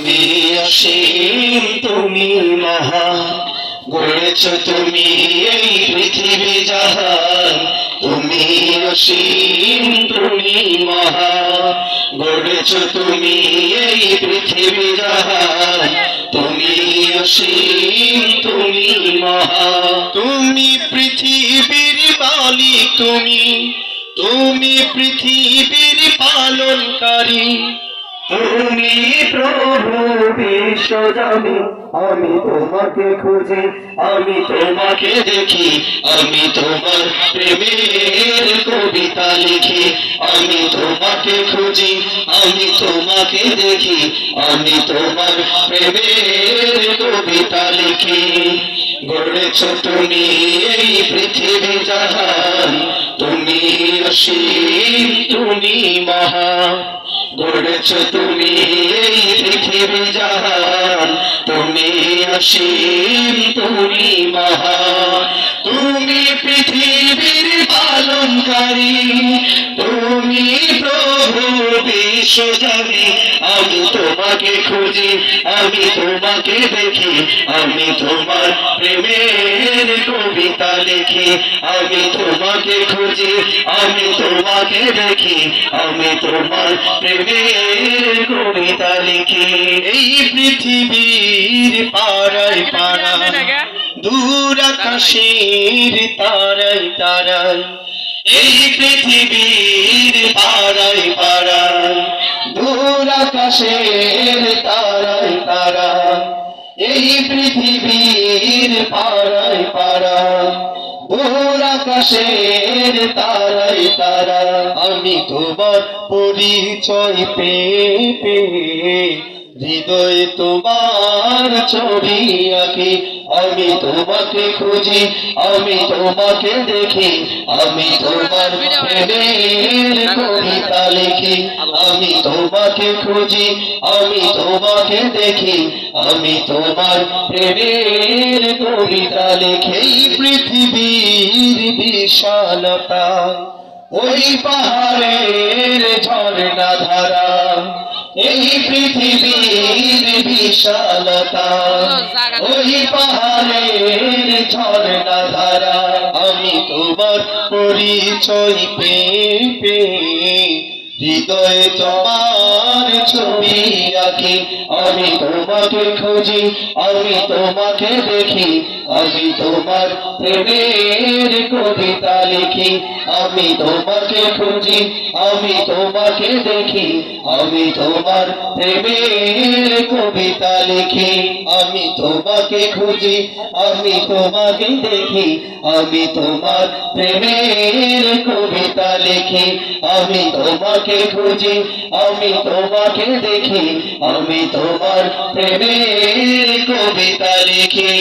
তুমি অসীম তুমি মহান গড়েছ তুমি এই পৃথিবী জাহান তুমি অসীম তুমি মহান গড়েছ তুমি এই পৃথিবী জাহান তুমি অসীম তুমি মহান তুমি পৃথিবীর মালিক তুমি পৃথিবীর পালনকারী তুমি প্রভু বিশ্বজামি আমি তোমাকে খুঁজি আমি তোমাকে দেখি আমি তোমার প্রেমের কবিতা লিখি আমি তোমাকে খুঁজি আমি তোমাকে দেখি আমি তোমার প্রেমের কবিতা লিখি গড়েছ তুমি এই পৃথিবী জাহান তুমি অসীম তুমি মহান গড়েছ তুমি এই পৃথিবী জাহান তুমি অসীম তুমি মহান তুমি পৃথিবীর পালনকারী তুমি প্রভু বিশ্বজামি আমি তোমাকে খুঁজি আমি তোমাকে দেখি আমি তোমার প্রেমের কবিতা লিখি আমি তোমাকে খুঁজি আমি তোমাকে দেখি আমি তোমার প্রেমের কবিতা লিখি এই পৃথিবীর পাড়ায় পাড়ায় দূর আকাশের তারায় তারায় এই পৃথিবীর পাড়ায় পাড়ায় দূর আকাশের তারায় তারায় এই পৃথিবীর পাড়ায় পাড়ায় দূর আকাশের তারায় তারায় আমি তোমার পরিচয় পেয়ে হৃদয়ে তোমার ছবি আঁকি আমি তোমাকে খুঁজি আমি তোমাকে দেখি আমি তোমার প্রেমের কবিতা লিখি আমি তোমাকে খুঁজি আমি তোমাকে দেখি আমি তোমার প্রেমের কবিতা লিখি এই পৃথিবীর বিশালতা ওই পাহাড়ের ঝর্ণা ধারা এই পৃথিবীর বিশালতা ওই পাহাড়ের ঝর্ণা ধারা আমি তোমার পরিচয় পেয়ে হৃদয়ে তোমার ছবি আঁকি আমি তোমাকে খুঁজি আমি তোমাকে দেখি আমি তোমার প্রেমের কবিতা লিখি আমি তোমাকে খুঁজি আমি তোমাকে দেখি আমি তোমার প্রেমের কবিতা লিখি আমি তোমাকে খুঁজি আমি তোমাকে দেখি আমি তোমার প্রেমের কবিতা লিখি আমি তোমাকে খুঁজি আমি তোমাকে দেখি আমি তোমার প্রেমের কবিতা লিখি।